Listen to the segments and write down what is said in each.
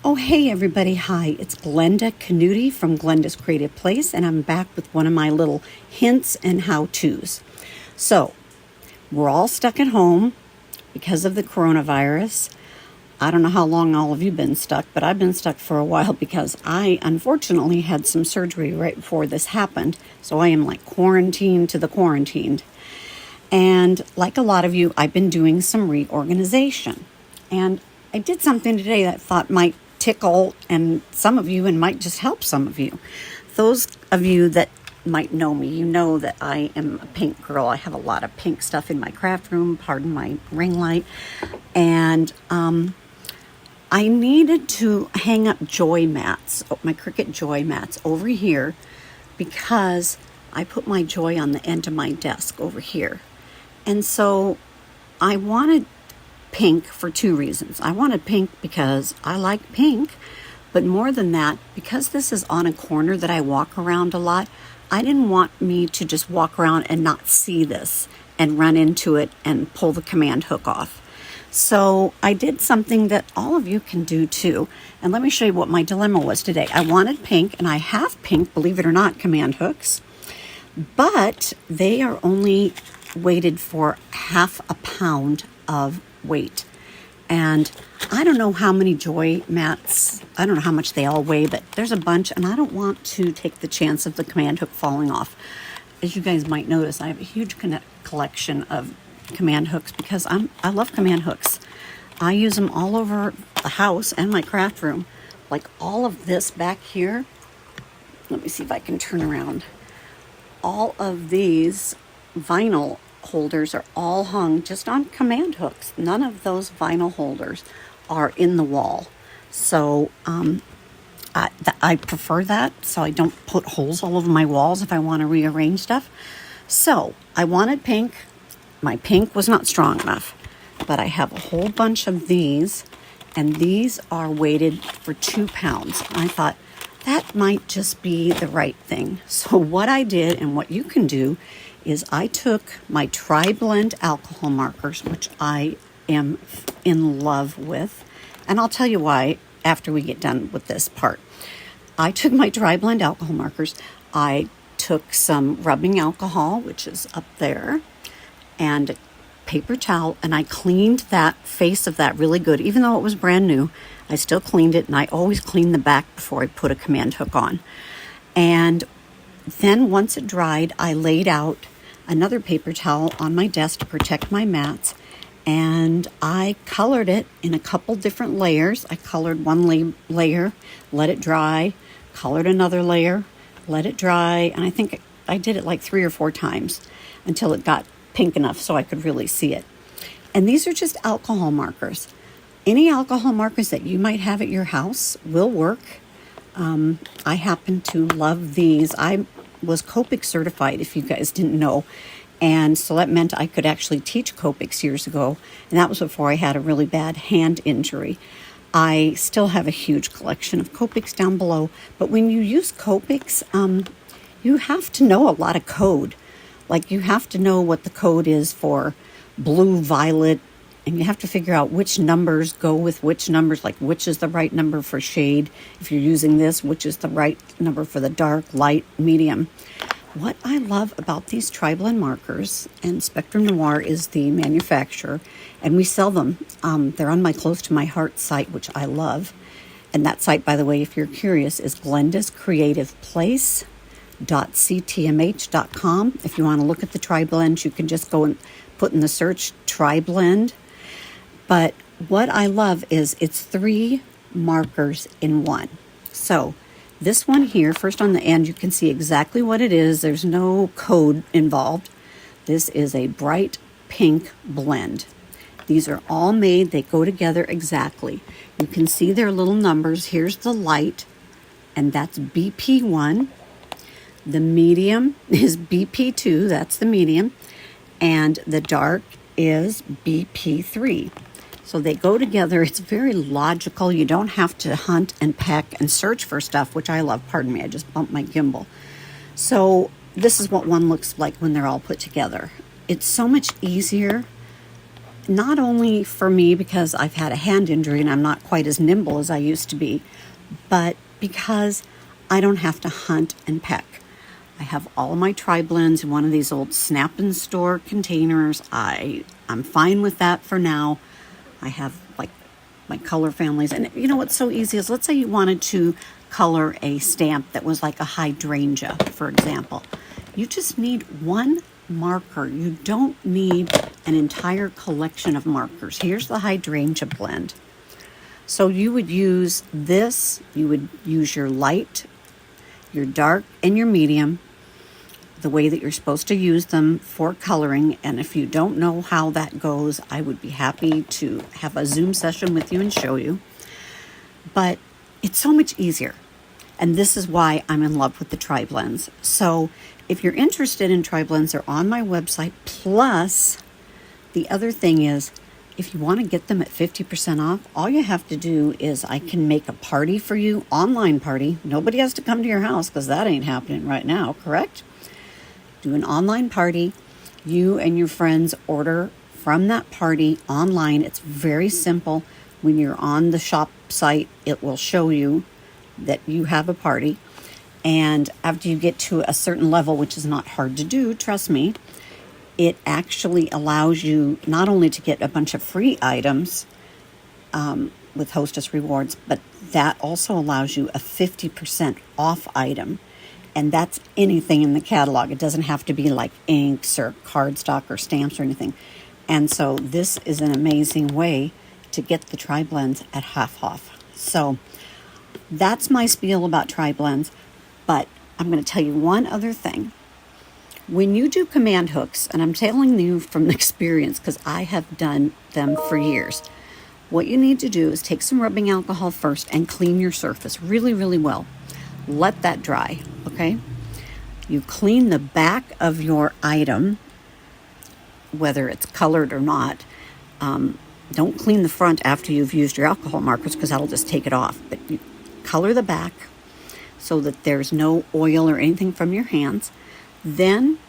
Oh, hey everybody. Hi, it's Glenda Canuti from Glenda's Creative Place, and I'm back with one of my little hints and how-tos. So, we're all stuck at home because of the coronavirus. I don't know how long all of you been stuck, but I've been stuck for a while because I unfortunately had some surgery right before this happened. So I am like quarantined to the quarantined. And like a lot of you, I've been doing some reorganization. And I did something today that I thought might tickle and some of you and might just help some of you. Those of you that might know me, you know that I am a pink girl. I have a lot of pink stuff in my craft room, pardon my ring light. And I needed to hang up joy mats, my Cricut joy mats over here, because I put my joy on the end of my desk over here. And so I wanted pink for two reasons. I wanted pink because I like pink, but more than that, because this is on a corner that I walk around a lot, I didn't want me to just walk around and not see this and run into it and pull the command hook off. So I did something that all of you can do too. And let me show you what my dilemma was today. I wanted pink, and I have pink, believe it or not, command hooks, but they are only weighted for half a pound of weight. And I don't know how many joy mats, I don't know how much they all weigh, but there's a bunch, and I don't want to take the chance of the command hook falling off. As you guys might notice, I have a huge collection of command hooks because I love command hooks. I use them all over the house and my craft room. Like all of this back here, let me see if I can turn around. All of these vinyl holders are all hung just on command hooks. None of those vinyl holders are in the wall. So I prefer that, so I don't put holes all over my walls if I want to rearrange stuff. So I wanted pink. My pink was not strong enough, but I have a whole bunch of these, and these are weighted for 2 pounds. I thought that might just be the right thing. So what I did, and what you can do, is I took my tri-blend alcohol markers, which I am in love with, and I'll tell you why after we get done with this part. I took my tri-blend alcohol markers, I took some rubbing alcohol, which is up there, and a paper towel, and I cleaned that face of that really good. Even though it was brand new, I still cleaned it, and I always clean the back before I put a command hook on. And then once it dried, I laid out another paper towel on my desk to protect my mats, and I colored it in a couple different layers. I colored one layer, let it dry, colored another layer, let it dry, and I think I did it like 3 or 4 times until it got pink enough so I could really see it. And these are just alcohol markers. Any alcohol markers that you might have at your house will work. I happen to love these. I was Copic certified, if you guys didn't know, and so that meant I could actually teach Copics years ago, and that was before I had a really bad hand injury. I still have a huge collection of Copics down below, but when you use Copics, you have to know a lot of code. Like you have to know what the code is for blue, violet, and you have to figure out which numbers go with which numbers, like which is the right number for shade. If you're using this, which is the right number for the dark, light, medium. What I love about these tri-blend markers, and Spectrum Noir is the manufacturer, and we sell them. They're on my Close to My Heart site, which I love. And that site, by the way, if you're curious, is Glenda's Creative Place.ctmh.com. If you want to look at the tri-blends, you can just go and put in the search tri-blend. But what I love is it's 3 markers in one. So this one here, first on the end, you can see exactly what it is. There's no code involved. This is a bright pink blend. These are all made, they go together exactly. You can see their little numbers. Here's the light, and that's BP1. The medium is BP2, that's the medium, and the dark is BP3. So they go together. It's very logical. You don't have to hunt and peck and search for stuff, which I love. Pardon me, I just bumped my gimbal. So this is what one looks like when they're all put together. It's so much easier not only for me because I've had a hand injury and I'm not quite as nimble as I used to be, but because I don't have to hunt and peck. I have all of my tri-blends in one of these old Snap and Store containers. I'm fine with that for now. I have like my color families. And you know what's so easy is, let's say you wanted to color a stamp that was like a hydrangea, for example. You just need one marker. You don't need an entire collection of markers. Here's the hydrangea blend. So you would use this, you would use your light, your dark, and your medium, the way that you're supposed to use them for coloring. And if you don't know how that goes, I would be happy to have a Zoom session with you and show you. But it's so much easier. And this is why I'm in love with the tri-blends. So if you're interested in tri-blends, they're on my website. Plus, the other thing is, if you want to get them at 50% off, all you have to do is I can make a party for you, online party. Nobody has to come to your house because that ain't happening right now, correct? Do an online party. You and your friends order from that party online. It's very simple. When you're on the shop site, it will show you that you have a party. And after you get to a certain level, which is not hard to do, trust me, it actually allows you not only to get a bunch of free items with Hostess Rewards, but that also allows you a 50% off item. And that's anything in the catalog. It doesn't have to be like inks or cardstock or stamps or anything. And so this is an amazing way to get the tri-blends at half off. So that's my spiel about tri-blends. But I'm going to tell you one other thing. When you do command hooks, and I'm telling you from experience because I have done them for years, what you need to do is take some rubbing alcohol first and clean your surface really, really well. Let that dry, okay? You clean the back of your item, whether it's colored or not. Don't clean the front after you've used your alcohol markers because that'll just take it off. But you color the back so that there's no oil or anything from your hands. Then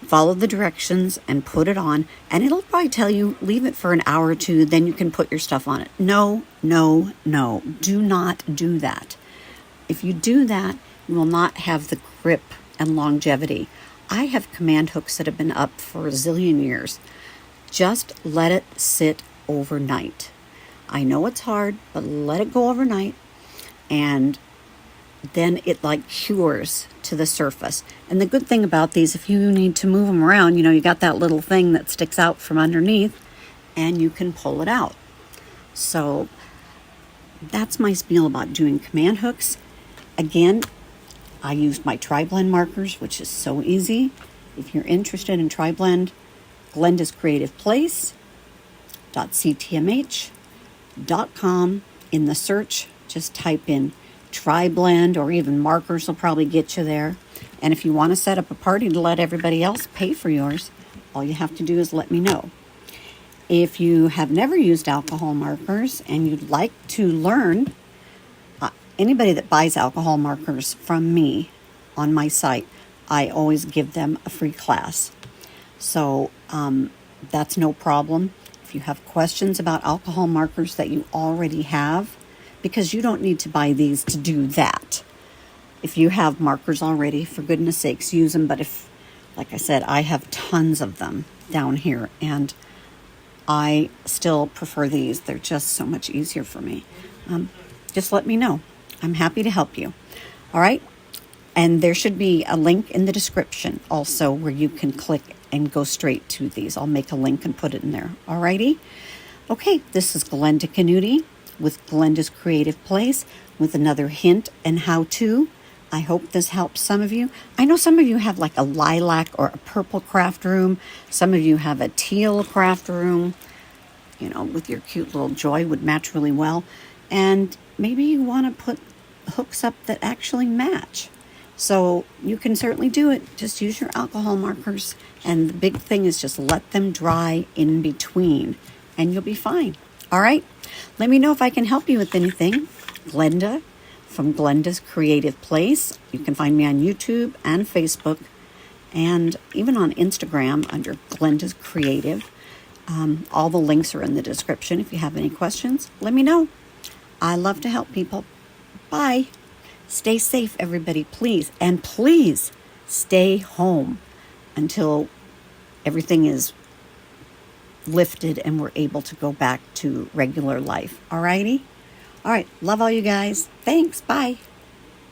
follow the directions and put it on, and it'll probably tell you leave it for an hour or two, then you can put your stuff on it. No, no, no. Do not do that. If you do that, you will not have the grip and longevity. I have command hooks that have been up for a zillion years. Just let it sit overnight. I know it's hard, but let it go overnight, and then it like cures to the surface. And the good thing about these, if you need to move them around, you got that little thing that sticks out from underneath and you can pull it out. So that's my spiel about doing command hooks. Again, I used my tri-blend markers, which is so easy. If you're interested in tri-blend, Glenda's Creative Place .ctmh.com. In the search, just type in tri-blend, or even markers will probably get you there. And if you want to set up a party to let everybody else pay for yours, all you have to do is let me know. If you have never used alcohol markers and you'd like to learn, anybody that buys alcohol markers from me on my site, I always give them a free class. So that's no problem. If you have questions about alcohol markers that you already have, because you don't need to buy these to do that. If you have markers already, for goodness sakes, use them. But if, like I said, I have tons of them down here, and I still prefer these. They're just so much easier for me. Just let me know. I'm happy to help you. All right? And there should be a link in the description also where you can click and go straight to these. I'll make a link and put it in there. All righty? Okay, this is Glenda Canuti with Glenda's Creative Place with another hint and how-to. I hope this helps some of you. I know some of you have like a lilac or a purple craft room. Some of you have a teal craft room. With your cute little joy would match really well. And maybe you want to put hooks up that actually match. So you can certainly do it. Just use your alcohol markers. And the big thing is just let them dry in between and you'll be fine. All right? Let me know if I can help you with anything. Glenda from Glenda's Creative Place. You can find me on YouTube and Facebook and even on Instagram under Glenda's Creative. All the links are in the description. If you have any questions, let me know. I love to help people. Bye. Stay safe, everybody, please. And please stay home until everything is lifted and we're able to go back to regular life. All righty? All right. Love all you guys. Thanks. Bye.